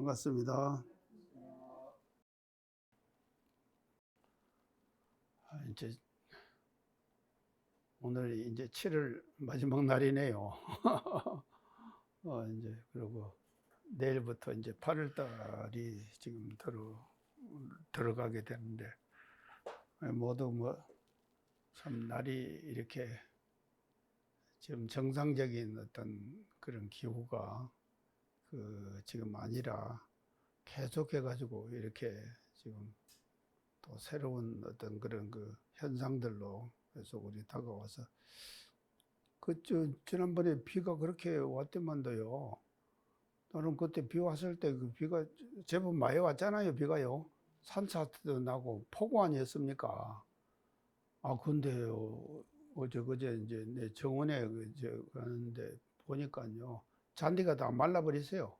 반갑습니다. 이제 오늘 이제 7월 마지막 날이네요. 이제 그리고 내일부터 이제 8월 달이 지금 들어가게 되는데 모두 참 날이 이렇게 지금 정상적인 어떤 그런 기후가 지금 아니라 계속해가지고 이렇게 지금 또 새로운 어떤 그런 현상들로 계속 우리 다가와서 지난번에 비가 그렇게 왔더만도요. 나는 그때 비 왔을 때 그 비가 제법 많이 왔잖아요. 비가요. 산사도 나고 폭우 아니었습니까? 근데요. 그제 이제 내 정원에 가는데 보니까요. 잔디가 다 말라버리세요.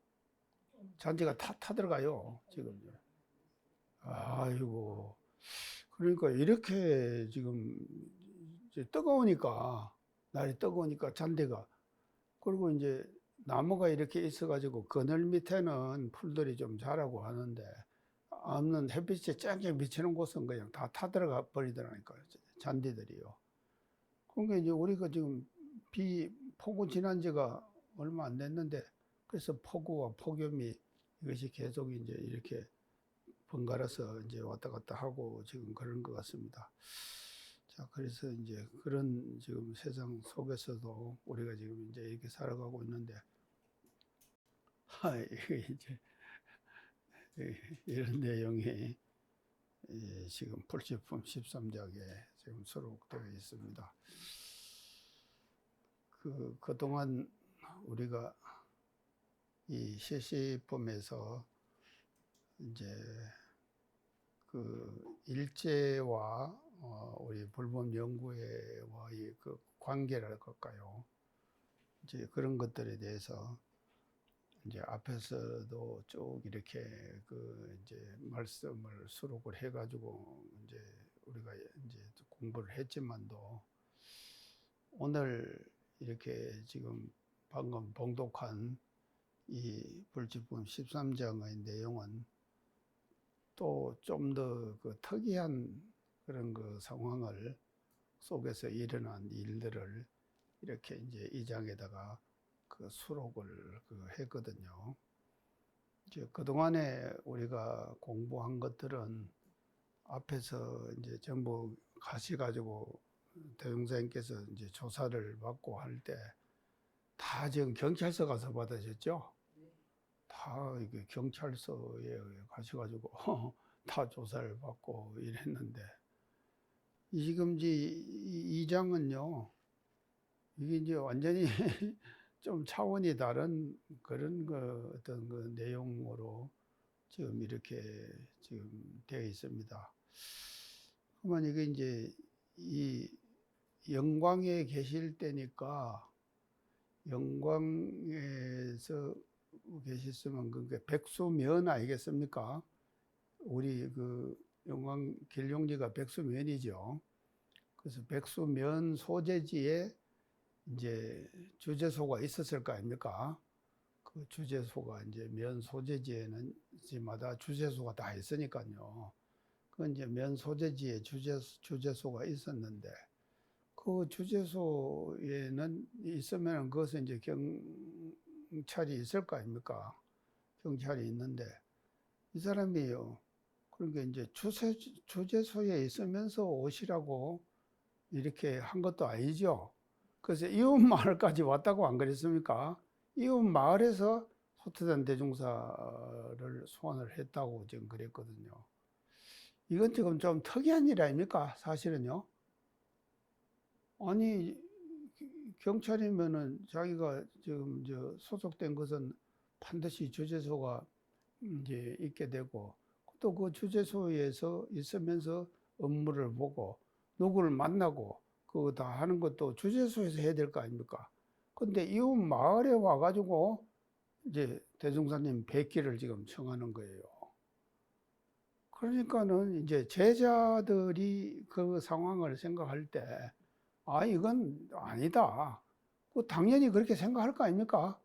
잔디가 다 타들어가요. 지금. 아이고. 그러니까 이렇게 지금 이제 날이 뜨거우니까 잔디가, 그리고 이제 나무가 이렇게 있어가지고 그늘 밑에는 풀들이 좀 자라고 하는데 없는 햇빛이 쨍쨍 비치는 곳은 그냥 다 타들어가 버리더라니까요. 잔디들이요. 그러니까 이제 우리가 지금 폭우 지난 지가 얼마 안 됐는데, 그래서 폭우와 폭염이 이것이 계속 이제 이렇게 번갈아서 이제 왔다 갔다 하고 지금 그런 것 같습니다. 자, 그래서 이제 그런 지금 세상 속에서도 우리가 지금 이제 이렇게 살아가고 있는데, 이게 이제 이런 내용이 지금 불지품 13장에 지금 수록되어 있습니다. 그동안 우리가 이 시시품에서 이제 일제와 우리 불법 연구회와의 관계를 할까요? 이제 그런 것들에 대해서 이제 앞에서도 쭉 이렇게 이제 말씀을 수록을 해가지고 이제 우리가 이제 공부를 했지만도, 오늘 이렇게 지금 방금 봉독한 이 불지품 13장의 내용은 또 좀 더 특이한 그런 상황을 속에서 일어난 일들을 이렇게 이제 이 장에다가 수록을 했거든요. 이제 그동안에 우리가 공부한 것들은 앞에서 이제 전부 가셔가지고 대종사님께서 이제 조사를 받고 할 때 다 지금 경찰서 가서 받으셨죠? 다 이게 경찰서에 가셔가지고 다 조사를 받고 이랬는데, 지금 이 장은요, 이게 이제 완전히 좀 차원이 다른 그런 어떤 내용으로 지금 이렇게 지금 되어 있습니다. 그러면 이게 이제 이 영광에 계실 때니까, 영광에서 계셨으면 그게 백수면 아니겠습니까? 우리 영광 길용지가 백수면이죠. 그래서 백수면 소재지에 이제 주재소가 있었을 거 아닙니까? 그 주재소가 이제 면 소재지에는 지마다 주재소가 다 있으니까요. 그 이제 면 소재지에 주재소가 있었는데, 그 주재소에는 있으면 그것은 이제 경찰이 있을 거 아닙니까? 경찰이 있는데, 이 사람이요. 그러니까 이제 주재소에 있으면서 오시라고 이렇게 한 것도 아니죠. 그래서 이웃 마을까지 왔다고 안 그랬습니까? 이웃 마을에서 소태단 대종사를 소환을 했다고 지금 그랬거든요. 이건 지금 좀 특이한 일 아닙니까? 사실은요. 아니, 경찰이면은 자기가 지금 소속된 것은 반드시 주재소가 이제 있게 되고, 또 그 주재소에서 있으면서 업무를 보고 누구를 만나고 그거 다 하는 것도 주재소에서 해야 될 거 아닙니까? 근데 이웃 마을에 와가지고 이제 대종사님 뵙기를 지금 청하는 거예요. 그러니까는 이제 제자들이 그 상황을 생각할 때, 이건 아니다. 당연히 그렇게 생각할 거 아닙니까?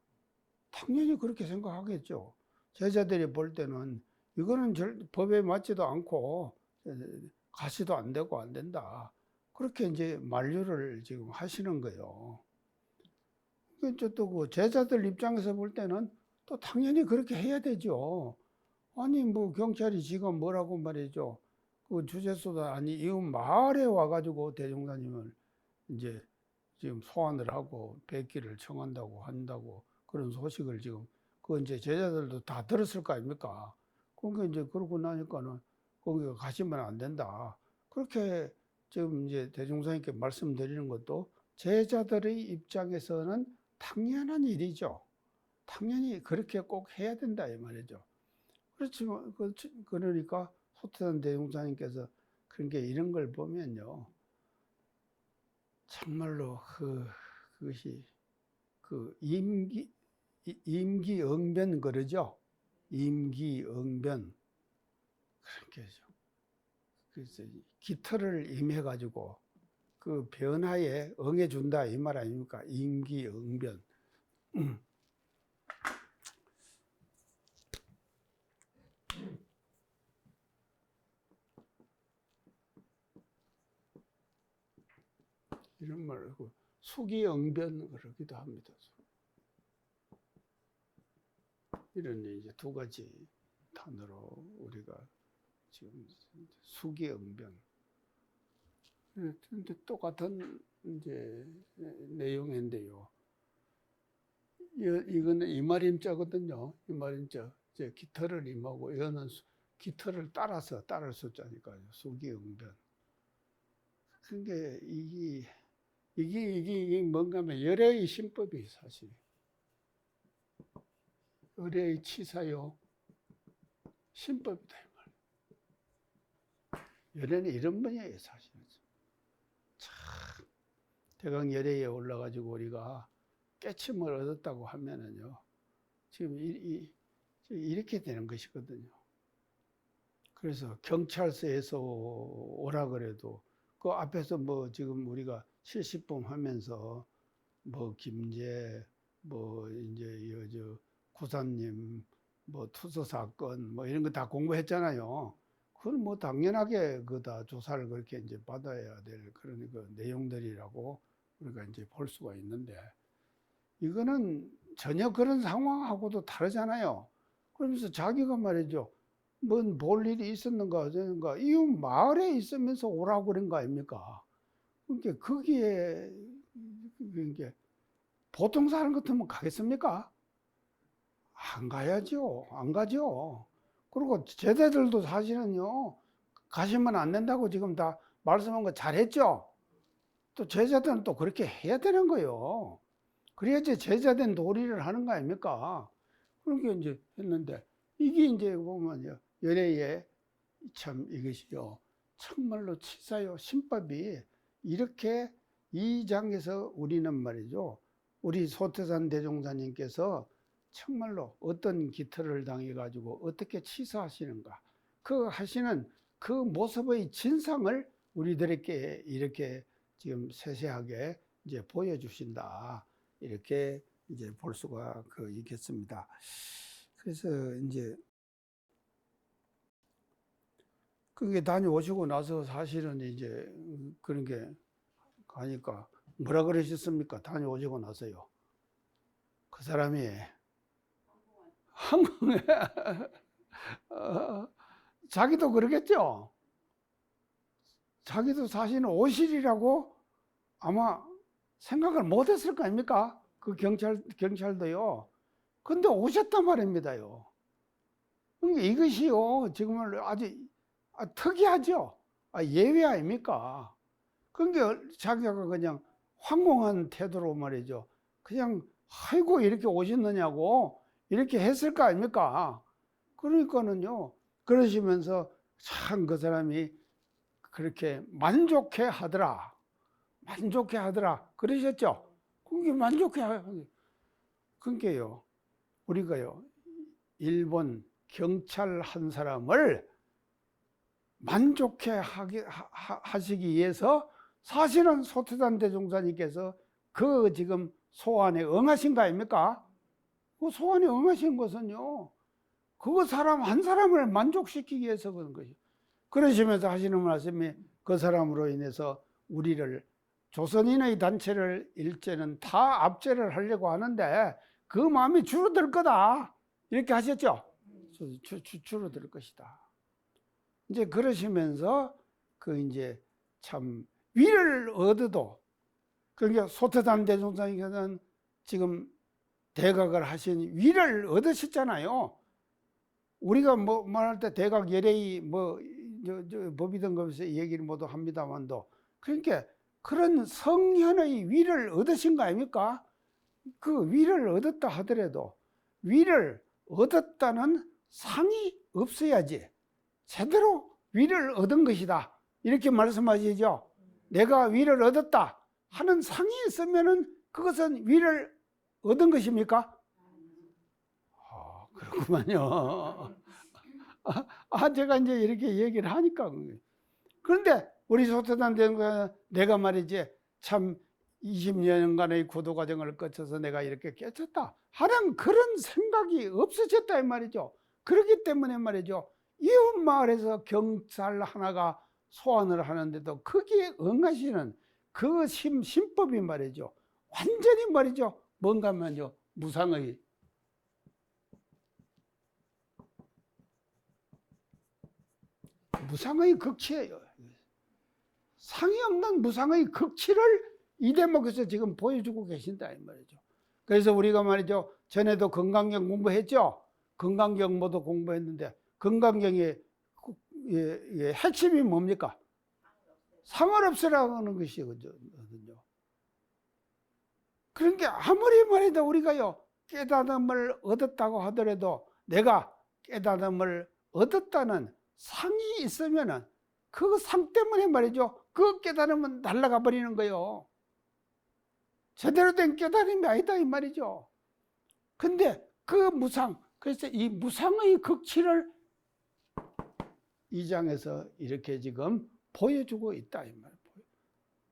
당연히 그렇게 생각하겠죠. 제자들이 볼 때는 이거는 법에 맞지도 않고 가시도 안 되고 안 된다. 그렇게 이제 만류를 지금 하시는 거예요. 또 그 제자들 입장에서 볼 때는 또 당연히 그렇게 해야 되죠. 아니 뭐 경찰이 지금 뭐라고 말이죠. 그 주제소도 아니 이웃 마을에 와가지고 대종사님을 이제 지금 소환을 하고 뵙기를 청한다고 한다고 그런 소식을 지금 그 이제 제자들도 다 들었을 거 아닙니까? 그러니까 이제 그러고 나니까는 거기 가시면 안 된다. 그렇게 지금 이제 대종사님께 말씀드리는 것도 제자들의 입장에서는 당연한 일이죠. 당연히 그렇게 꼭 해야 된다 이 말이죠. 그렇지만 그러니까 소태산 대종사님께서 그런 게 이런 걸 보면요. 정말로 그것이 그 임기응변 그러죠. 임기응변 그렇게 해서 그래서 기틀을 임해가지고 그 변화에 응해준다 이 말 아닙니까? 임기응변. 이런 말을 수기응변 그러기도 합니다. 이런 이제 두 가지 단어로 우리가 지금 수기응변. 근데 똑같은 이제 내용인데요. 이거는 이말임자거든요. 이말임자. 이제 기터를 임하고 이거는 기터를 따라서 따를 숫자니까요. 수기응변. 그게 이게 뭔가 하면 열애의 신법이 사실. 열애의 치사요. 신법이다. 이 말. 열애는 이런 분야예요, 사실은. 참, 대강 열애에 올라가지고 우리가 깨침을 얻었다고 하면은요, 지금 이렇게 되는 것이거든요. 그래서 경찰서에서 오라 그래도 그 앞에서 뭐 지금 우리가 70분 하면서 뭐 김제, 뭐 이제 저 구사님, 뭐 투서 사건 뭐 이런 거 다 공부했잖아요. 그건 뭐 당연하게 그 다 조사를 그렇게 이제 받아야 될 그런 그 내용들이라고 우리가 이제 볼 수가 있는데 이거는 전혀 그런 상황하고도 다르잖아요. 그러면서 자기가 말이죠. 뭔 볼 일이 있었는가, 이웃 마을에 있으면서 오라고 그런 거 아닙니까? 그러니까 거기에, 그러니까 보통 사람 같으면 가겠습니까? 안 가야죠. 안 가죠. 그리고 제자들도 사실은요, 가시면 안 된다고 지금 다 말씀한 거 잘했죠? 또 제자들은 또 그렇게 해야 되는 거예요. 그래야지 제자된 도리를 하는 거 아닙니까? 그렇게 이제 했는데, 이게 이제 보면요, 연애에 참 이것이요, 정말로 치사요, 신법이 이렇게 이 장에서 우리는 말이죠, 우리 소태산 대종사님께서 정말로 어떤 기틀을 당해가지고 어떻게 치사하시는가, 그 하시는 그 모습의 진상을 우리들에게 이렇게 지금 세세하게 이제 보여주신다. 이렇게 이제 볼 수가 있겠습니다. 그래서 이제 그게 다녀오시고 나서 사실은 이제 그런 게 가니까 뭐라 그러셨습니까? 다녀오시고 나서요. 그 사람이 한국에 자기도 그러겠죠. 자기도 사실은 오실이라고 아마 생각을 못했을 거 아닙니까? 그 경찰도요. 근데 오셨단 말입니다요. 그러니까 이것이요, 정말 아주 특이하죠. 예외 아닙니까? 그러니까 자기가 그냥 황공한 태도로 말이죠. 그냥 아이고 이렇게 오셨느냐고 이렇게 했을 거 아닙니까? 그러니까는요. 그러시면서 참 그 사람이 그렇게 만족해 하더라. 만족해 하더라. 그러셨죠? 그게 만족해 하더라. 그러니까요. 우리가요. 일본 경찰 한 사람을 만족해 하시기 위해서 사실은 소태산 대종사님께서 그 지금 소환에 응하신 거 아닙니까? 그 소환에 응하신 것은요, 그거 사람 한 사람을 만족시키기 위해서 그런 거죠. 그러시면서 하시는 말씀이 그 사람으로 인해서 우리를 조선인의 단체를 일제는 다 압제를 하려고 하는데 그 마음이 줄어들 거다. 이렇게 하셨죠. 줄어들 것이다. 이제 그러시면서 그 이제 참 위를 얻어도 그러니까 소태단 대종사님께서는 지금 대각을 하신 위를 얻으셨잖아요. 우리가 뭐 말할 때 대각 예레이 뭐 법이든 것에서 얘기를 모두 합니다만도 그러니까 그런 성현의 위를 얻으신 거 아닙니까? 그 위를 얻었다 하더라도 위를 얻었다는 상이 없어야지 제대로 위를 얻은 것이다. 이렇게 말씀하시죠. 내가 위를 얻었다 하는 상이 있으면은 그것은 위를 얻은 것입니까? 그렇구만요. 제가 이제 이렇게 얘기를 하니까. 그런데 우리 소태단 대원가 내가 말이지 참 20년간의 구도 과정을 거쳐서 내가 이렇게 깨쳤다 하는 그런 생각이 없어졌다 이 말이죠. 그렇기 때문에 말이죠. 이웃 마을에서 경찰 하나가 소환을 하는데도 거기에 응하시는 그 신법이 말이죠. 완전히 말이죠. 뭔가 하면요. 무상의 극치예요. 상이 없는 무상의 극치를 이 대목에서 지금 보여주고 계신다 이 말이죠. 그래서 우리가 말이죠. 전에도 건강경 공부했죠. 건강경 모두 공부했는데 건강경의 핵심이 뭡니까? 상을 없애라는 것이거든요. 그러니까 아무리 말해도 우리가요 깨달음을 얻었다고 하더라도 내가 깨달음을 얻었다는 상이 있으면은 그 상 때문에 말이죠. 그 깨달음은 날아가 버리는 거예요. 제대로 된 깨달음이 아니다 이 말이죠. 근데 그 무상, 그래서 이 무상의 극치를 이 장에서 이렇게 지금 보여주고 있다 이 말이에요.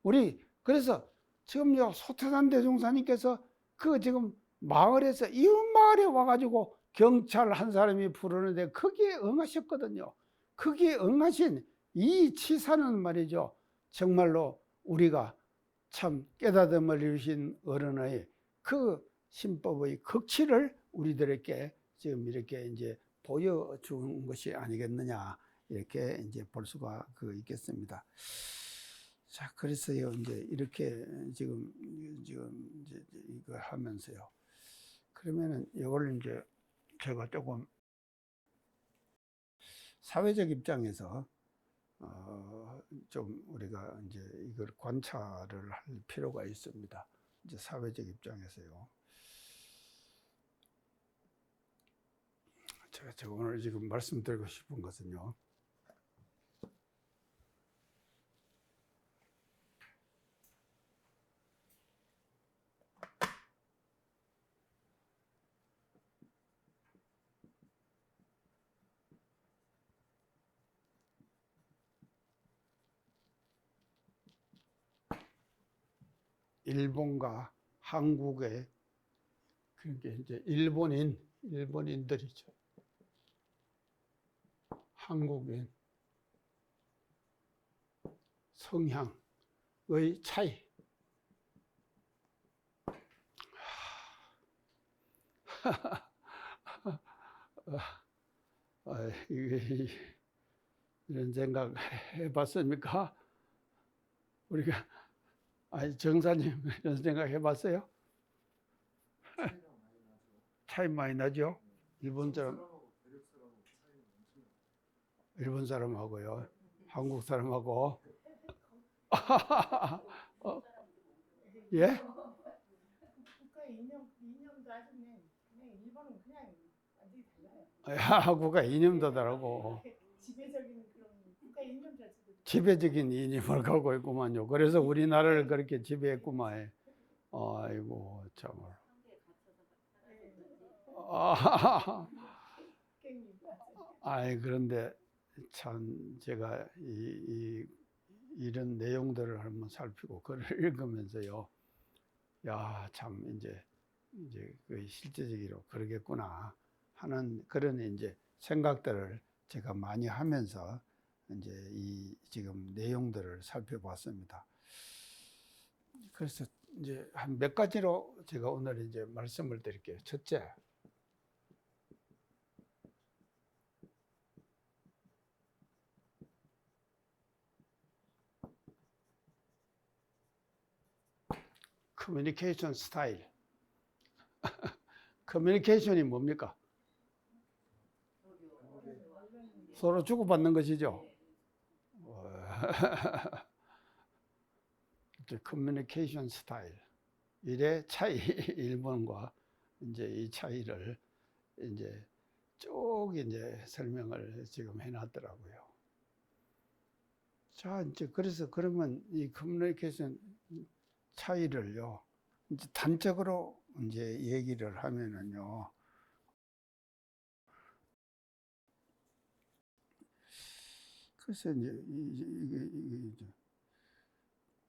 우리 그래서 지금요 소태산 대종사님께서 그 지금 마을에서 이웃 마을에 와가지고 경찰 한 사람이 부르는데 거기에 응하셨거든요. 거기에 응하신 이 치사는 말이죠. 정말로 우리가 참 깨닫음을 이루신 어른의 그 신법의 극치를 우리들에게 지금 이렇게 이제 보여준 것이 아니겠느냐 이렇게 이제 볼 수가 있겠습니다. 자, 그래서요 이제 이렇게 지금 이제 이거 하면서요. 그러면은 이걸 이제 제가 조금 사회적 입장에서 좀 우리가 이제 이걸 관찰을 할 필요가 있습니다. 이제 사회적 입장에서요. 제가 오늘 지금 말씀드리고 싶은 것은요. 일본과 한국의 그러니까 이제 일본인들이죠. 한국인 성향의 차이. 이런 생각 해봤습니까? 우리가 정사님 이런 생각 해봤어요? 차이 많이 나죠? 일본 사람하고요, 한국 사람하고. 예? 국가 이념도 아주 그냥 일본은 그냥 완전히 달라요. 한국과 이념도 다르고 지배적인 그런 국가 이념 자체도 지배적인 이념을 갖고 있구만요. 그래서 우리나라를 그렇게 지배했구만. 아이고 참을. 그런데 참 제가 이런 내용들을 한번 살피고 글을 읽으면서요. 야, 참 이제 그 실제적으로 그러겠구나 하는 그런 이제 생각들을 제가 많이 하면서 이제 이 지금 내용들을 살펴봤습니다. 그래서 이제 한 몇 가지로 제가 오늘 이제 말씀을 드릴게요. 첫째, 커뮤니케이션 스타일. 커뮤니케이션이 뭡니까? 서로 주고받는 것이죠. 커뮤니케이션 스타일. 일의 차이, 일본과 이제 이 차이를 이제 쭉 이제 설명을 지금 해놨더라고요. 자, 이제 그래서 그러면 이 커뮤니케이션 차이를요, 이제 단적으로 이제 얘기를 하면은요, 그래서 이제 이게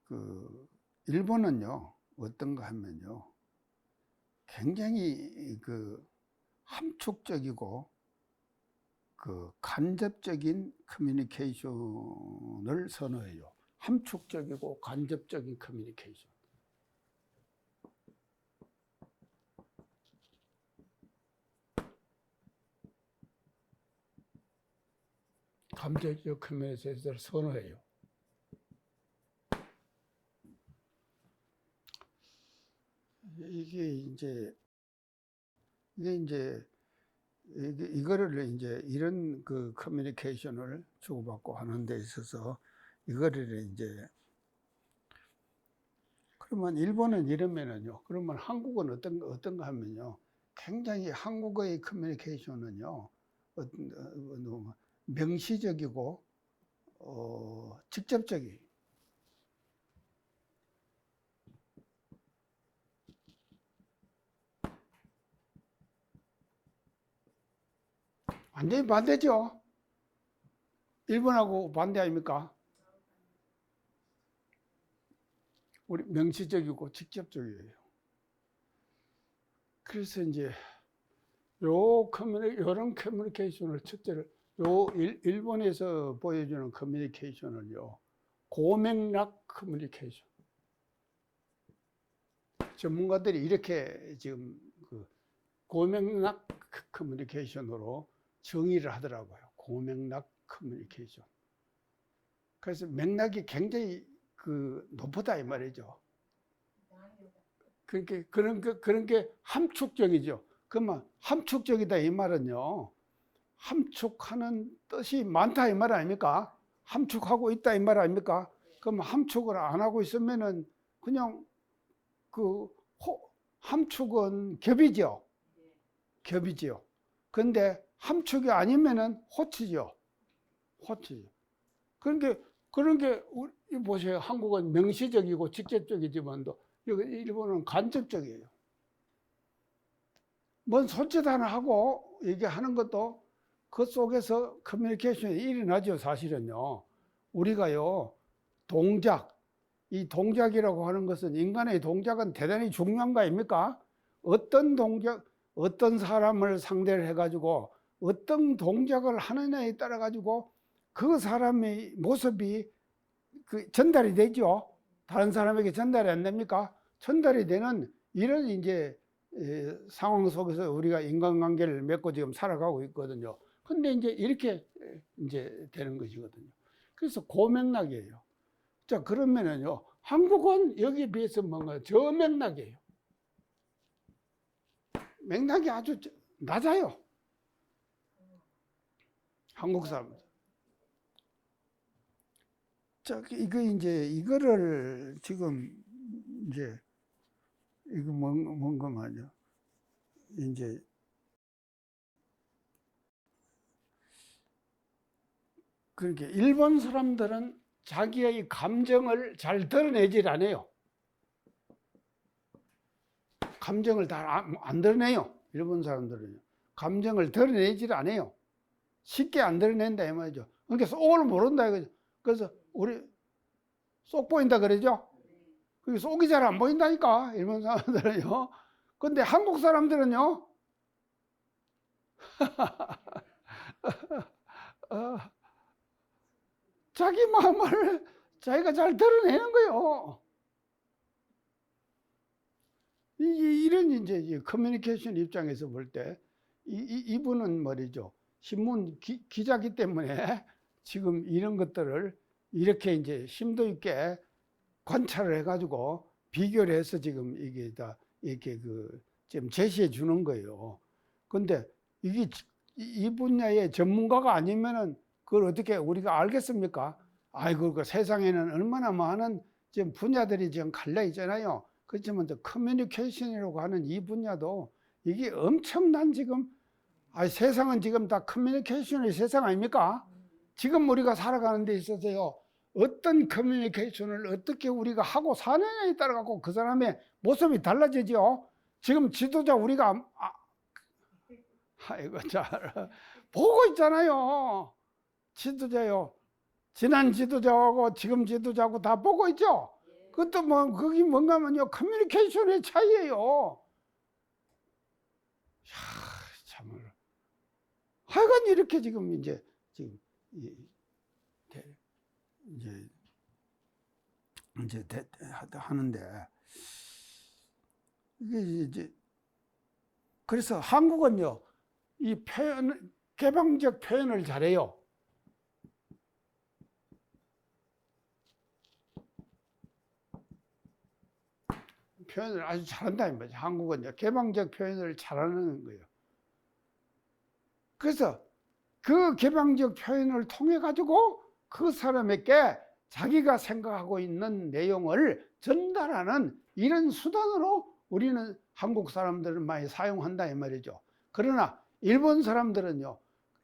그 일본은요 어떤가 하면요, 굉장히 그 함축적이고 그 간접적인 커뮤니케이션을 선호해요. 함축적이고 간접적인 커뮤니케이션. 감정적 커뮤니케이션을 선호해요. 이거를 이제 이런 그 커뮤니케이션을 주고받고 하는 데 있어서 이거를 이제 그러면 일본은 이러면은요, 그러면 한국은 어떤가 하면요, 굉장히 한국의 커뮤니케이션은요, 명시적이고 직접적이. 완전히 반대죠. 일본하고 반대 아닙니까? 우리 명시적이고 직접적이에요. 그래서 이제 이런 커뮤니케이션을 첫째를 일본에서 보여주는 커뮤니케이션을요, 고맥락 커뮤니케이션. 전문가들이 이렇게 지금 그 고맥락 커뮤니케이션으로 정의를 하더라고요. 고맥락 커뮤니케이션. 그래서 맥락이 굉장히 그 높다 이 말이죠. 그런 게 함축적이죠. 그러면 함축적이다 이 말은요, 함축하는 뜻이 많다 이 말 아닙니까? 함축하고 있다 이 말 아닙니까? 그럼 함축을 안 하고 있으면은 그냥 그 함축은 겹이죠. 겹이지요. 근데 함축이 아니면은 호치죠. 호치죠. 그런 게 우리 보세요. 한국은 명시적이고 직접적이지만도 일본은 간접적이에요. 뭔 손짓 하나 하고 얘기하는 것도 그 속에서 커뮤니케이션이 일어나죠. 사실은요. 우리가요, 이 동작이라고 하는 것은, 인간의 동작은 대단히 중요한 거 아닙니까? 어떤 사람을 상대를 해가지고 어떤 동작을 하느냐에 따라 가지고 그 사람의 모습이 그 전달이 되죠. 다른 사람에게 전달이 안 됩니까? 전달이 되는 이런 이제 상황 속에서 우리가 인간관계를 맺고 지금 살아가고 있거든요. 근데 이제 이렇게 이제 되는 것이거든요. 그래서 고맥락이에요. 자, 그러면은요, 한국은 여기에 비해서 뭔가 저맥락이에요. 맥락이 아주 낮아요. 한국 사람들. 자, 이거를 지금 이제 이거 뭔가 말이야. 이제 그렇게 일본 사람들은 자기의 감정을 잘 드러내질 않아요. 감정을 다 안 드러내요. 일본 사람들은요. 감정을 드러내질 않아요. 쉽게 안 드러낸다 이 말이죠. 그러니까 속을 모른다 이거죠. 그래서 우리 속 보인다 그러죠. 그게 속이 잘 안 보인다니까 일본 사람들은요. 근데 한국 사람들은요, 어, 자기 마음을 자기가 잘 드러내는 거요. 이런 이제 커뮤니케이션 입장에서 볼 때 이분은 말이죠. 신문 기자기 때문에 지금 이런 것들을 이렇게 이제 심도 있게 관찰을 해가지고 비교를 해서 지금 이게 다 이렇게 지금 제시해 주는 거예요. 근데 이게 이 분야의 전문가가 아니면은 그걸 어떻게 우리가 알겠습니까? 아이고, 그 세상에는 얼마나 많은 지금 분야들이 지금 갈려 있잖아요. 그렇지만 또 커뮤니케이션이라고 하는 이 분야도 이게 엄청난 지금 세상은 지금 다 커뮤니케이션의 세상 아닙니까? 지금 우리가 살아가는 데 있어서요. 어떤 커뮤니케이션을 어떻게 우리가 하고 사느냐에 따라 갖고 그 사람의 모습이 달라지죠. 지금 지도자 우리가 아이고 잘 보고 있잖아요. 지도자요. 지난 지도자하고 지금 지도자하고 다 보고 있죠. 그것도 뭐 그게 뭔가 하면요 커뮤니케이션의 차이예요. 참말로. 하여간 이렇게 지금 이제 하는데 이게 이제 그래서 한국은요 이 표현 개방적 표현을 잘해요. 표현을 아주 잘한다 이 말이죠. 한국은요 개방적 표현을 잘하는 거예요. 그래서 그 개방적 표현을 통해 가지고 그 사람에게 자기가 생각하고 있는 내용을 전달하는 이런 수단으로 우리는 한국 사람들은 많이 사용한다 이 말이죠. 그러나 일본 사람들은요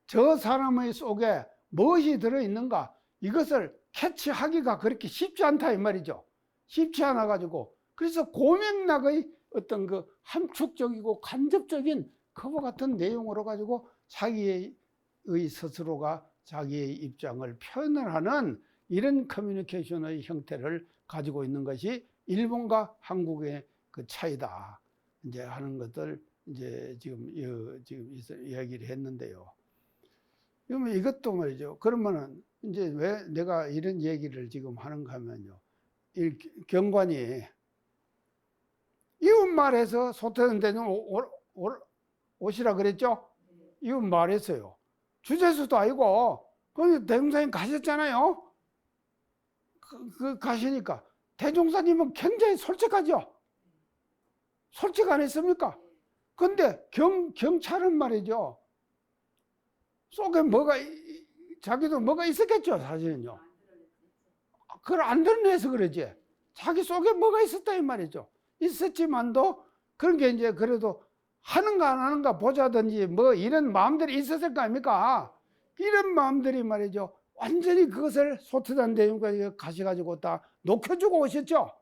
저 사람의 속에 무엇이 들어있는가 이것을 캐치하기가 그렇게 쉽지 않다 이 말이죠. 쉽지 않아 가지고 그래서 고맥락의 어떤 그 함축적이고 간접적인 그와 같은 내용으로 가지고 자기의 스스로가 자기의 입장을 표현을 하는 이런 커뮤니케이션의 형태를 가지고 있는 것이 일본과 한국의 그 차이다. 이제 하는 것들 이제 지금 이야기를 했는데요. 그러면 이것도 말이죠. 그러면은 이제 왜 내가 이런 얘기를 지금 하는가 하면요. 이 경관이 이웃 말에서 소태는 대중 오시라 그랬죠? 이웃 말했어요. 주제수도 아니고, 그 대종사님 가셨잖아요? 가시니까. 대종사님은 굉장히 솔직하죠? 솔직 안 했습니까? 근데 경찰은 말이죠. 속에 자기도 뭐가 있었겠죠, 사실은요. 그걸 안 드러내서 그러지. 자기 속에 뭐가 있었다, 이 말이죠. 있었지만도 그런 게 이제 그래도 하는가 안 하는가 보자든지 뭐 이런 마음들이 있었을 거 아닙니까? 이런 마음들이 말이죠. 완전히 그것을 소태단 대중까지 가셔가지고 다 녹여주고 오셨죠.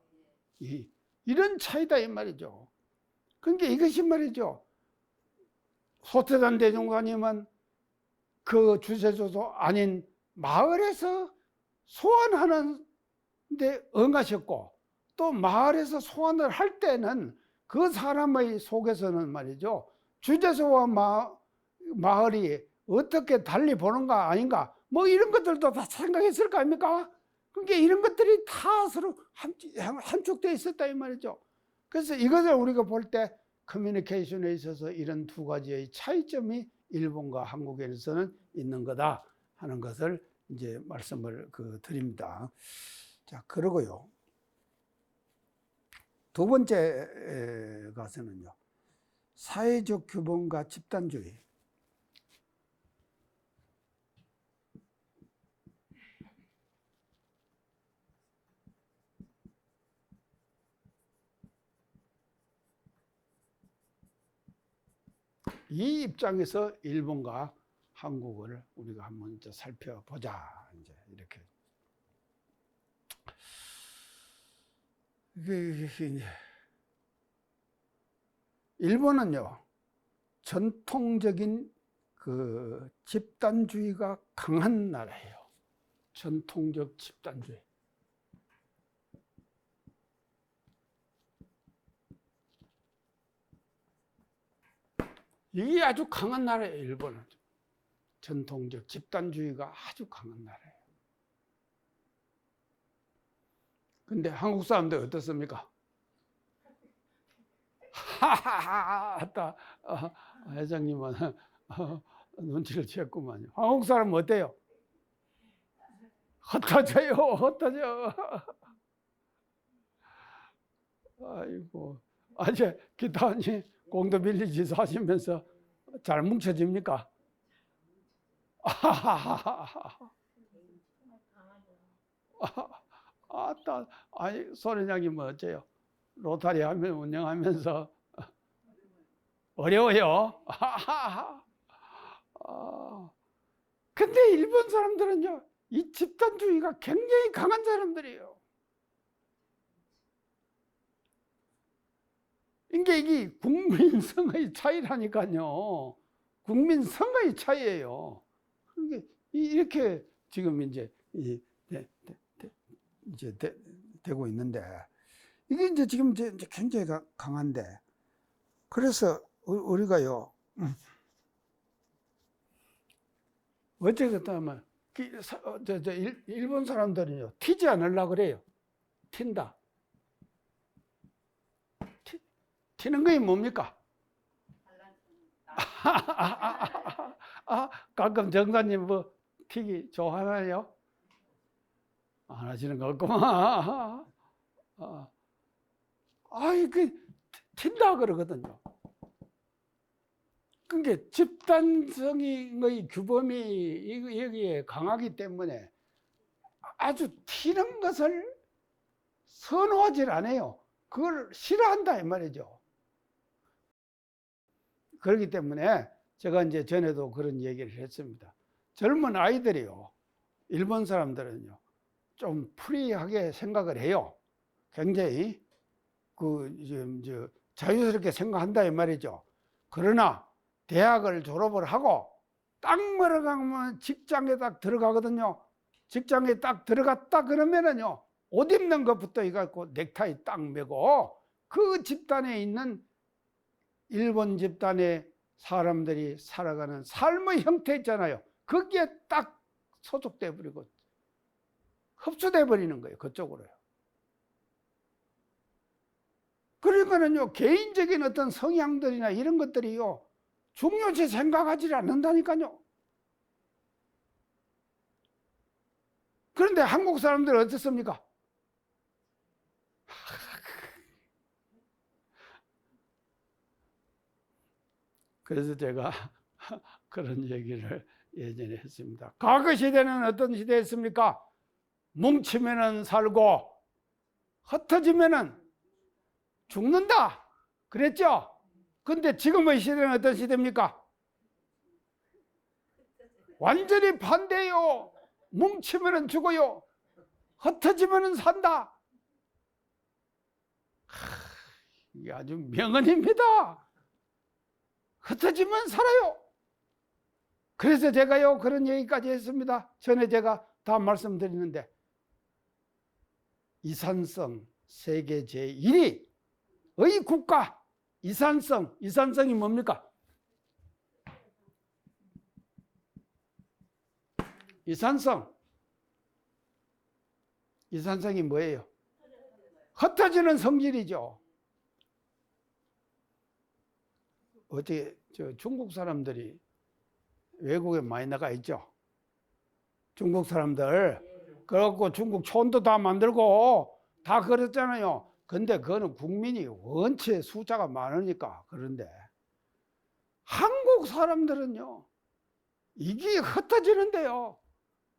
이런 차이다 이 말이죠. 그러니까 이것이 말이죠. 소태단 대중관님은 그 주세조도 아닌 마을에서 소환하는 데 응하셨고 또 마을에서 소환을 할 때는 그 사람의 속에서는 말이죠. 주제소와 마을이 어떻게 달리 보는가 아닌가 뭐 이런 것들도 다 생각했을 거 아닙니까? 그러니까 이런 것들이 다 서로 함축되어 있었다 이 말이죠. 그래서 이것을 우리가 볼 때 커뮤니케이션에 있어서 이런 두 가지의 차이점이 일본과 한국에서는 있는 거다 하는 것을 이제 말씀을 드립니다. 자, 그러고요. 두 번째 가서는요. 사회적 규범과 집단주의. 이 입장에서 일본과 한국을 우리가 한번 이제 살펴보자. 이제 이렇게. 일본은요, 전통적인 그 집단주의가 강한 나라예요. 전통적 집단주의. 이게 아주 강한 나라예요, 일본은. 전통적 집단주의가 아주 강한 나라예요. 근데 한국 사람들 어떻습니까? 하하하, 회장님은 눈치를 챘구만요. 한국 사람은 어때요? 흩어져요, 흩어져. 아이고, 아재 기타님 공도 빌리지 사시면서 잘 뭉쳐집니까? 아따, 아니 소련장님은 어째요? 로타리 하면 운영하면서 어려워요. 근데 일본 사람들은요, 이 집단주의가 굉장히 강한 사람들이에요. 이게 국민성의 차이라니까요. 국민성의 차이예요. 이렇게 지금 이제 되고 있는데, 이게 이제 지금 이제 굉장히 강한데, 그래서 우리가요, 어쨌든 일본 사람들은요, 튀지 않으려고 그래요. 튄다. 튀는 게 뭡니까? 가끔 정사님 뭐 튀기 좋아하나요? 안 하시는 거 없구만. 튄다 그러거든요. 그러니까 집단성의 규범이 여기에 강하기 때문에 아주 튀는 것을 선호하지 않아요. 그걸 싫어한다 이 말이죠. 그렇기 때문에 제가 이제 전에도 그런 얘기를 했습니다. 젊은 아이들이요, 일본 사람들은요, 좀 프리하게 생각을 해요. 굉장히 자유스럽게 생각한다 이 말이죠. 그러나 대학을 졸업을 하고 딱 멀어가면 직장에 딱 들어가거든요. 직장에 딱 들어갔다 그러면은요, 옷 입는 것부터 해갖고 넥타이 딱 매고 그 집단에 있는 일본 집단의 사람들이 살아가는 삶의 형태 있잖아요. 거기에 딱 소속돼 버리고 흡수돼 버리는 거예요. 그쪽으로요. 그러니까는요, 개인적인 어떤 성향들이나 이런 것들이요, 중요시 생각하지 않는다니까요. 그런데 한국 사람들은 어떻습니까? 그래서 제가 그런 얘기를 예전에 했습니다. 과거 시대는 어떤 시대였습니까? 뭉치면은 살고 흩어지면은 죽는다 그랬죠? 근데 지금의 시대는 어떤 시대입니까? 완전히 반대예요. 뭉치면은 죽어요. 흩어지면은 산다. 이게 아주 명언입니다. 흩어지면 살아요. 그래서 제가요, 그런 얘기까지 했습니다. 전에 제가 다 말씀드리는데, 이산성 세계 제1위의 국가, 이산성이 뭡니까? 이산성이 뭐예요? 흩어지는 성질이죠. 어떻게 중국 사람들이 외국에 많이 나가 있죠. 중국 사람들 그래갖고 중국 촌도 다 만들고 다 그랬잖아요. 근데 그거는 국민이 원체 숫자가 많으니까. 그런데 한국 사람들은요, 이게 흩어지는데요,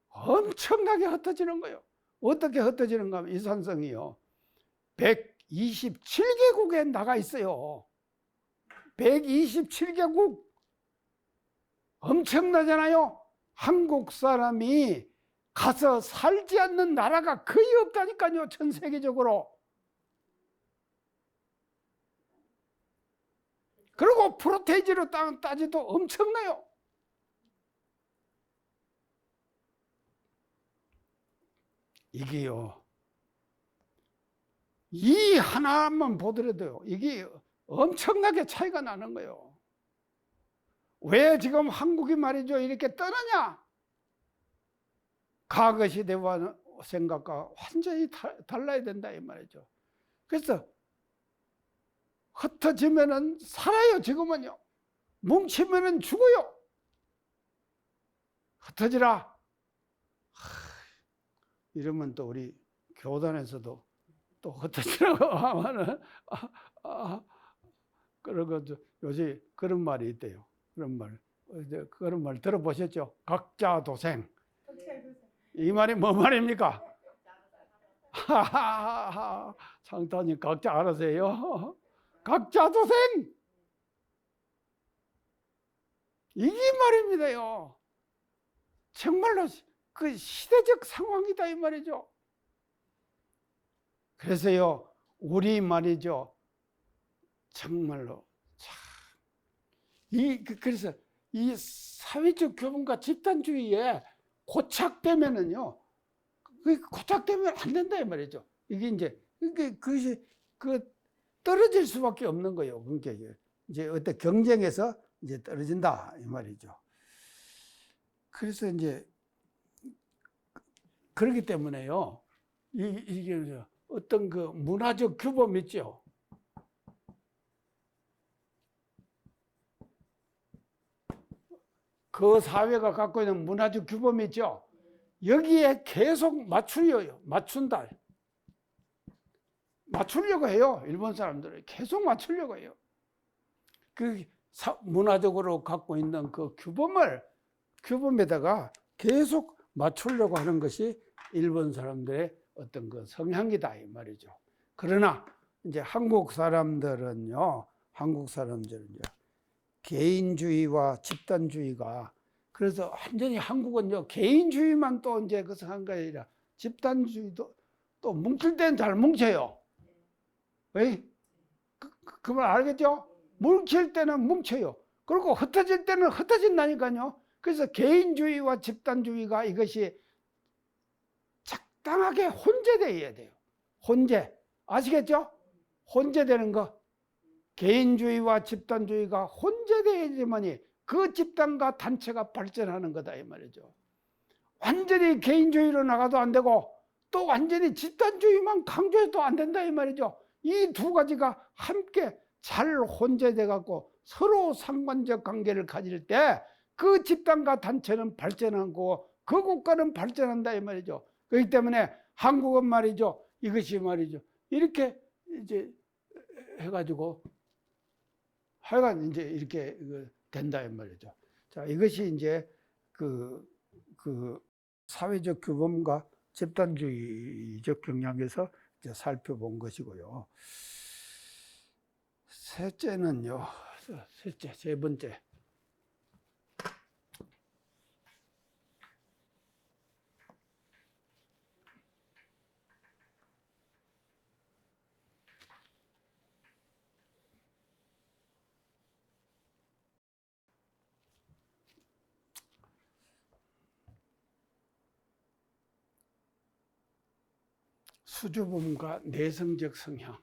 엄청나게 흩어지는 거예요. 어떻게 흩어지는가 하면 이산성이요, 127개국에 나가 있어요. 127개국. 엄청나잖아요. 한국 사람이 가서 살지 않는 나라가 거의 없다니까요, 전 세계적으로. 그리고 프로테이지로 따지도 엄청나요. 이게요, 이 하나만 보더라도요, 이게 엄청나게 차이가 나는 거예요. 왜 지금 한국이 말이죠 이렇게 떠느냐? 과거 시대와 생각과 완전히 달라야 된다 이 말이죠. 그래서 흩어지면은 살아요. 지금은요. 뭉치면은 죽어요. 흩어지라. 이러면 또 우리 교단에서도 또 흩어지라고 하면은 그러고 요새 그런 말이 있대요. 그런 말 들어보셨죠? 각자 도생. 이 말이 뭐 말입니까? 상타님 각자 알아세요? 각자 도생. 이게 말입니다요. 정말로 그 시대적 상황이다 이 말이죠. 그래서요 우리 말이죠 정말로 그래서 이 사회적 교분과 집단주의에 고착되면은요 고착되면 안 된다 이 말이죠. 이게 이제 그것이 떨어질 수밖에 없는 거예요. 그러니까 이제 어떤 경쟁에서 이제 떨어진다 이 말이죠. 그래서 이제 그렇기 때문에요. 이게 어떤 그 문화적 규범 있죠. 그 사회가 갖고 있는 문화적 규범이 있죠. 여기에 계속 맞춘다. 맞추려고 해요. 일본 사람들은 계속 맞추려고 해요. 그 문화적으로 갖고 있는 그 규범에다가 계속 맞추려고 하는 것이 일본 사람들의 어떤 그 성향이다 이 말이죠. 그러나 이제 한국 사람들은요, 개인주의와 집단주의가 그래서 완전히 한국은요 개인주의만 또 이제 그것을 한 게 아니라 집단주의도 또 뭉칠 때는 잘 뭉쳐요. 왜? 그 말 알겠죠? 뭉칠 때는 뭉쳐요. 그리고 흩어질 때는 흩어진다니까요. 그래서 개인주의와 집단주의가 이것이 적당하게 혼재되어야 돼요. 혼재. 아시겠죠? 혼재되는 거. 개인주의와 집단주의가 혼재되어야지만이 그 집단과 단체가 발전하는 거다 이 말이죠. 완전히 개인주의로 나가도 안 되고 또 완전히 집단주의만 강조해도 안 된다 이 말이죠. 이 두 가지가 함께 잘 혼재돼 갖고 서로 상관적 관계를 가질 때 그 집단과 단체는 발전하고 그 국가는 발전한다 이 말이죠. 그렇기 때문에 한국은 말이죠. 이것이 말이죠. 이렇게 이제 해가지고 하여간 이제 이렇게 된다 이 말이죠. 자, 이것이 이제 그 사회적 규범과 집단주의적 경향에서 이제 살펴본 것이고요. 세 번째. 수줍음과 내성적 성향.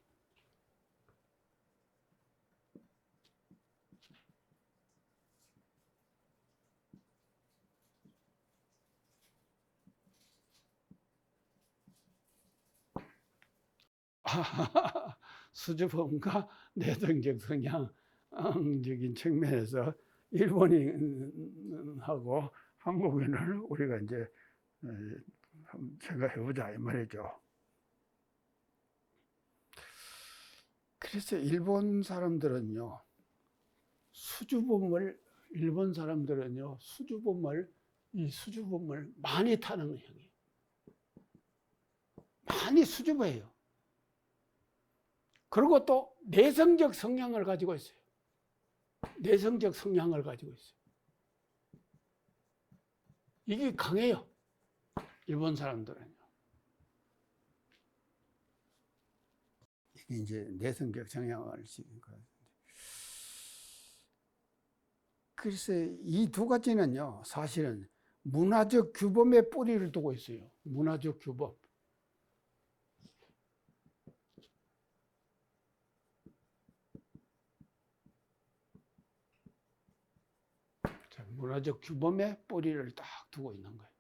수줍음과 내성적 성향적인 측면에서 일본인하고 한국인을 우리가 이제 생각해보자 이 말이죠. 그래서 일본 사람들은요 수줍음을 많이 타는 형이에요. 많이 수줍어해요. 그리고 또 내성적 성향을 가지고 있어요. 이게 강해요. 일본 사람들은요. 이게 이제 내성적 성향을 지닌 거예요. 그래서 이 두 가지는요, 사실은 문화적 규범에 뿌리를 두고 있어요. 문화적 규범. 문화적 규범의 뿌리를 딱 두고 있는 거예요.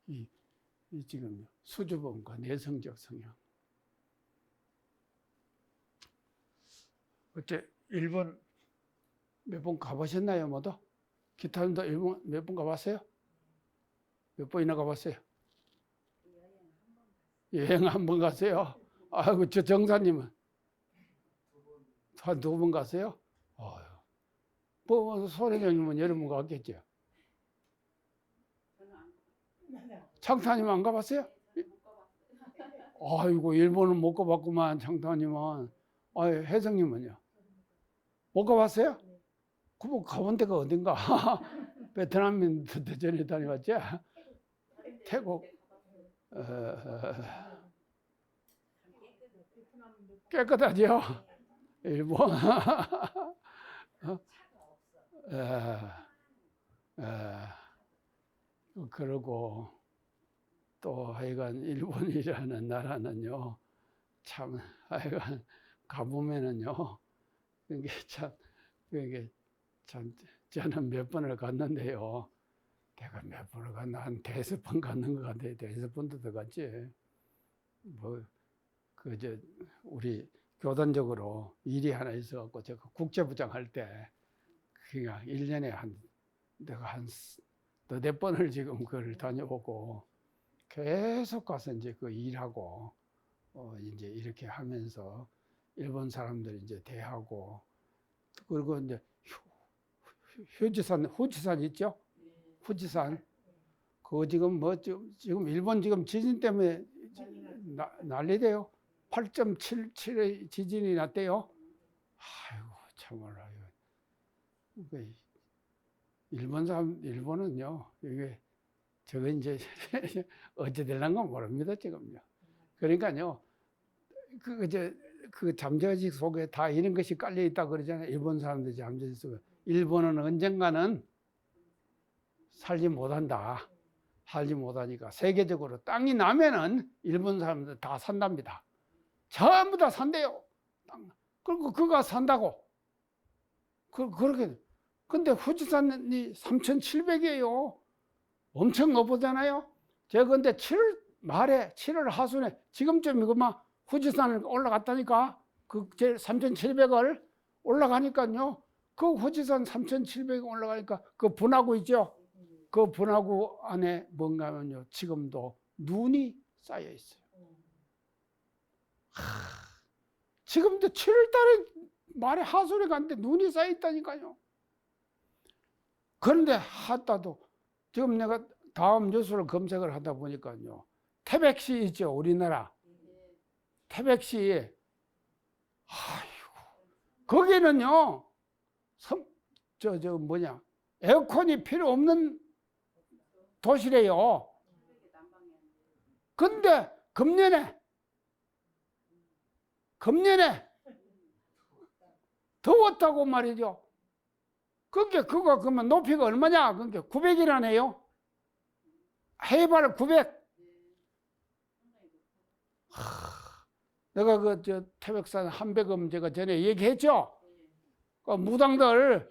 이 지금 수줍음과 내성적 성향. 어째 일본 몇 번 가보셨나요, 모두? 기타님도 일본 몇 번 가봤어요? 몇 번이나 가봤어요? 여행 한 번 갔어요? 아이고, 저 정사님은? 한 2번 갔어요? 아유. 뭐, 소래장님은 여러 번 갔겠죠? 창타님 안 가봤어요? 아이고, 일본은 못 가봤구만, 창타님은. 아유, 혜성님은요? 못 가봤어요? 그뭐 가본 데가 어딘가? 베트남인 대전에 다녀왔지? 태국. 깨끗하죠? 일본. 그러고 또 하여간 일본이라는 나라는요, 참 하여간 가보면은요, 그게 참 저는 몇 번을 갔는데요. 내가 몇 번을 갔나 한 5번 갔는 것 같아요. 5번도 더 갔지. 우리 교단적으로 일이 하나 있어갖고 제가 국제부장 할 때 그냥 1년에 내가 한 4번을 지금 그걸 다녀보고 계속 가서 이제 그 일하고 이제 이렇게 하면서 일본 사람들 이제 대하고, 그리고 이제 후지산 있죠? 후지산. 그거 지금 지금 일본 지금 지진 때문에 난리돼요. 8.77의 지진이 났대요. 아이고, 참말로. 일본은요, 이게, 저거 이제, 어찌 될란가 모릅니다, 지금요. 그러니까요, 그 잠재의식 속에 다 이런 것이 깔려있다 그러잖아요. 일본 사람들이 잠재의식 속에. 일본은 언젠가는 살지 못한다. 살지 못하니까 세계적으로 땅이 나면은 일본 사람들 다 산답니다. 전부 다 산대요. 그리고 그가 산다고. 그렇게. 근데 후지산이 3,700이에요. 엄청 높잖아요. 제가 근데 7월 말에, 7월 하순에, 지금쯤 이거 막 후지산을 올라갔다니까. 그 3,700을 올라가니까요. 그 후지산 3,700 올라가니까 그 분화구 있죠. 그 분화구 안에 뭔가 하면요, 지금도 눈이 쌓여 있어요. 지금도 7월 달에 말에 하순에 갔는데 눈이 쌓여 있다니까요. 그런데 하다도 지금 내가 다음 뉴스를 검색을 하다 보니까요, 태백시 있죠, 우리나라. 태백시. 아이고, 거기는요, 에어컨이 필요 없는 도시래요. 근데 금년에 더웠다고 말이죠. 그거 그러면 높이가 얼마냐? 그게 900이라네요. 해발 900. 내가 태백산 한백음 제가 전에 얘기했죠. 그 무당들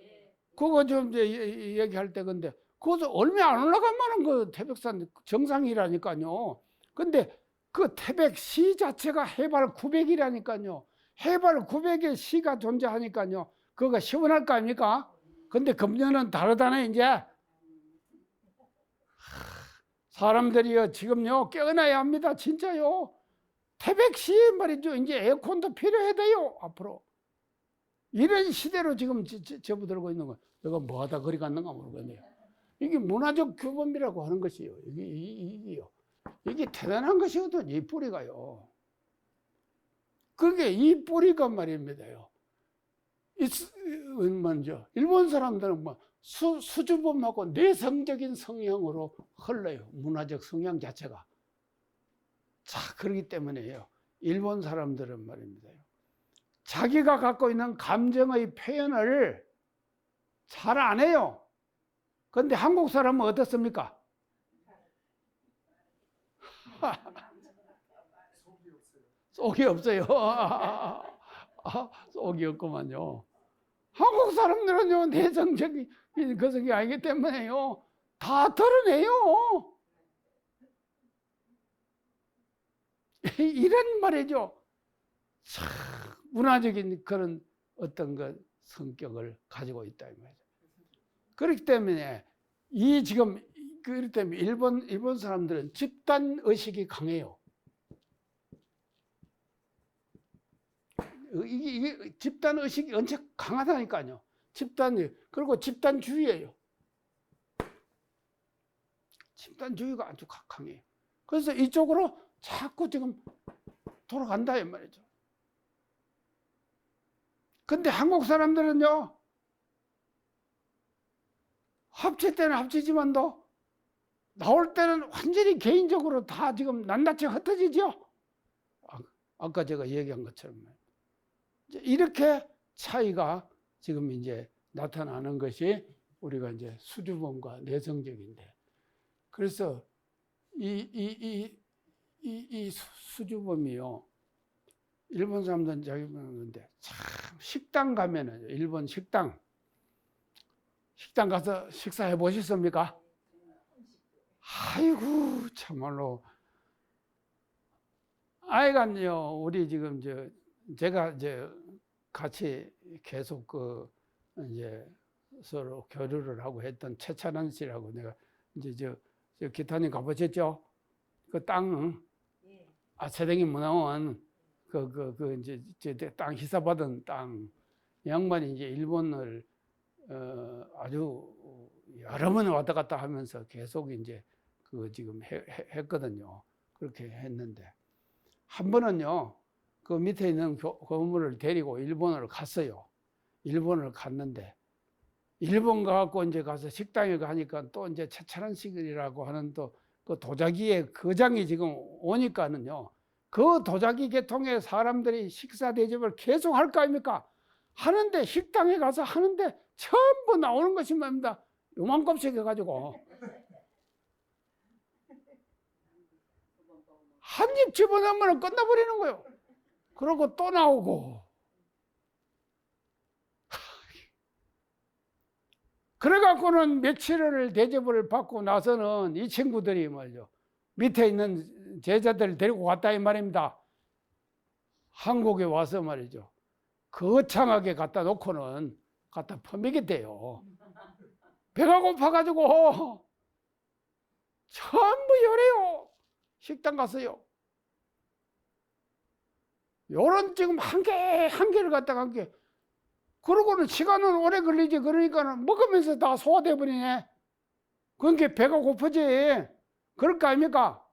그거 좀 이제 얘기할 때, 근데 그것도 얼마 안 올라가면은 그 태백산 정상이라니까요. 근데 그 태백시 자체가 해발 900이라니까요. 해발 900의 시가 존재하니까요. 그거가 시원할 거 아닙니까? 근데 금년은 다르다네, 이제. 사람들이요, 지금요, 깨어나야 합니다. 진짜요. 태백시 말이죠. 이제 에어컨도 필요해 돼요, 앞으로. 이런 시대로 지금 접어들고 있는 거예요. 내가 뭐 하다 거리 갔는가 모르겠네요. 이게 문화적 규범이라고 하는 것이요. 이게 대단한 것이거든요, 이 뿌리가요. 그게 이 뿌리가 말입니다요. 먼저 일본 사람들은 뭐 수줍음하고 내성적인 성향으로 흘러요. 문화적 성향 자체가. 자, 그렇기 때문에요, 일본 사람들은 말입니다요, 자기가 갖고 있는 감정의 표현을 잘 안 해요. 그런데 한국 사람은 어떻습니까? 속이 없어요. 속이 없구만요. 한국 사람들은요, 내성적인 그성이 아니기 때문에요, 다 드러내요. 이런 말이죠. 참 문화적인 그런 어떤 그 성격을 가지고 있다 이 말이죠. 그렇기 때문에 그렇기 때문에 일본 사람들은 집단 의식이 강해요. 이게 집단 의식이 엄청 강하다니까요. 그리고 집단주의예요. 집단주의가 아주 강해요. 그래서 이쪽으로 자꾸 지금 돌아간다 이 말이죠. 근데 한국 사람들은요, 합칠 때는 합치지만도 나올 때는 완전히 개인적으로 다 지금 낱낱이 흩어지죠. 아까 제가 얘기한 것처럼 이렇게 차이가 지금 이제 나타나는 것이 우리가 이제 수주범과 내성적인데, 그래서 이 수주범이요, 일본 사람들은 자기 보는데 참 식당 가면은 일본 식당 가서 식사해 보셨습니까? 아이고 참말로 아이가요, 우리 지금 제가 이제 같이 계속 이제 서로 교류를 하고 했던 최찬원 씨라고, 내가 이제 저 기타님 가보셨죠? 그 땅, 세대기 문화원 이제 땅 희사받은 땅, 양반이 이제 일본을 아주 여러 번 왔다 갔다 하면서 계속 이제 지금 했거든요. 그렇게 했는데 한 번은요, 그 밑에 있는 고모를 데리고 일본을 갔어요. 일본을 갔는데 일본 가갖고 이제 가서 식당에 가니까 또 이제 최찬원식이라고 하는 또 그 도자기의 거장이 지금 오니까는요, 그 도자기 계통의 사람들이 식사 대접을 계속 할 거 아닙니까? 하는데 식당에 가서 하는데 전부 나오는 것이 뭡니다? 요만큼씩 해가지고 한 입 집어넣으면 끝나버리는 거예요. 그러고 또 나오고. 그래갖고는 며칠을 대접을 받고 나서는 이 친구들이 말이죠, 밑에 있는 제자들을 데리고 갔다 이 말입니다. 한국에 와서 말이죠, 거창하게 갖다 놓고는 갖다 퍼먹였대요. 배가 고파가지고 전부 요래요. 식당 갔어요. 요런 지금 한 개를 갖다가 한 개. 그러고는 시간은 오래 걸리지. 그러니까는 먹으면서 다 소화돼 버리네. 그러니까 배가 고프지. 그럴 거 아닙니까?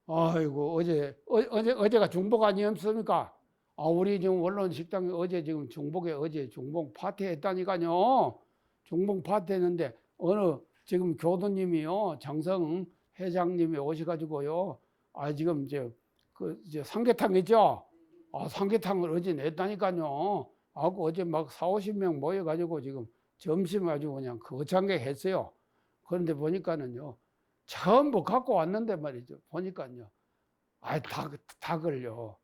아이고, 어제가 중복 아니었습니까? 우리 지금 원로원 식당에 어제 지금 어제 중복 파티 했다니까요. 중복 파티 했는데, 지금 교도님이요, 장성 회장님이 오셔가지고요, 지금 이제 삼계탕 있죠? 삼계탕을 어제 냈다니까요. 어제 막 40~50명 모여가지고 지금 점심 가지고 그냥 거창하게 했어요. 그런데 보니까는요, 전부 갖고 왔는데 말이죠. 보니까요, 닭을요,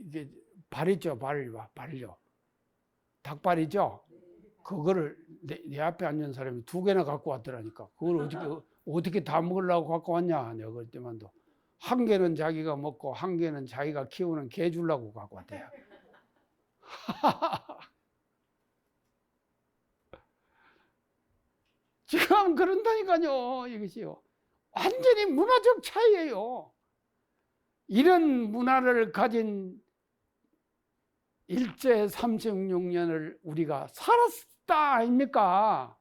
이게 발 있죠, 발요. 닭발이죠? 그거를 내 앞에 앉은 사람이 2개나 갖고 왔더라니까. 그걸 어떻게 다 먹으려고 갖고 왔냐, 내가 그럴 때만도. 1개는 자기가 먹고 1개는 자기가 키우는 개 주려고 갖고 왔대요. 지금 그런다니까요, 이것이요. 완전히 문화적 차이예요. 이런 문화를 가진 일제 36년을 우리가 살았다 아닙니까?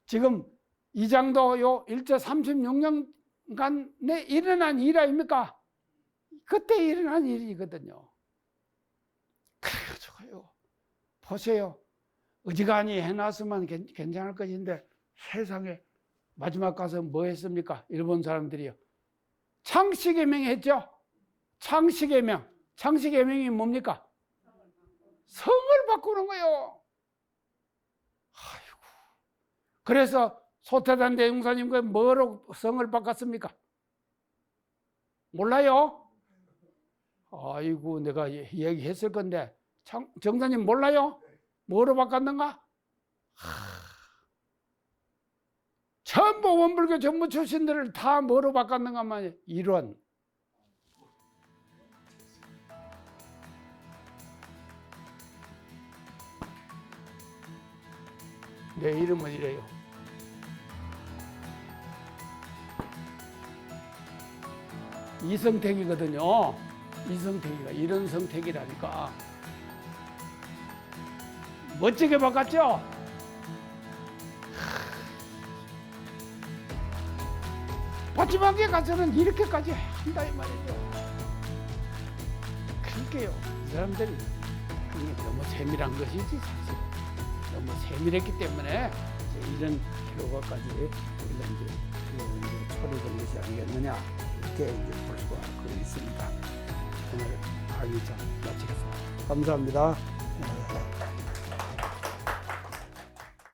지금 이장도 요 일제 36년간에 일어난 일 아닙니까? 그때 일어난 일이거든요. 그래가지고요, 보세요. 어지간히 해놨으면 괜찮을 것인데 세상에 마지막 가서 뭐 했습니까? 일본 사람들이요, 창씨개명 했죠? 창씨개명. 창씨개명이 뭡니까? 성을 바꾸는 거예요. 아이고. 그래서 소태단 대웅사님과 뭐로 성을 바꿨습니까? 몰라요? 아이고, 내가 얘기했을 건데 정사님 몰라요? 뭐로 바꿨는가? 전부 원불교 전부 출신들을 다 뭐로 바꿨는가만 이론. 내 이름은 이래요. 이성택이거든요. 이성택이가 이런 성택이라니까. 멋지게 바꿨죠? 마지막에 가서는 이렇게까지 한다 이 말이죠. 그러니까요, 이 사람들이 그게 너무 세밀한 것이지 사실. 너무 세밀했기 때문에 이런 결과까지 우리가 이제 처리된 것이 아니겠느냐 이렇게 이제 볼 수가 있습니다. 오늘 강의 좀 마치겠습니다. 감사합니다.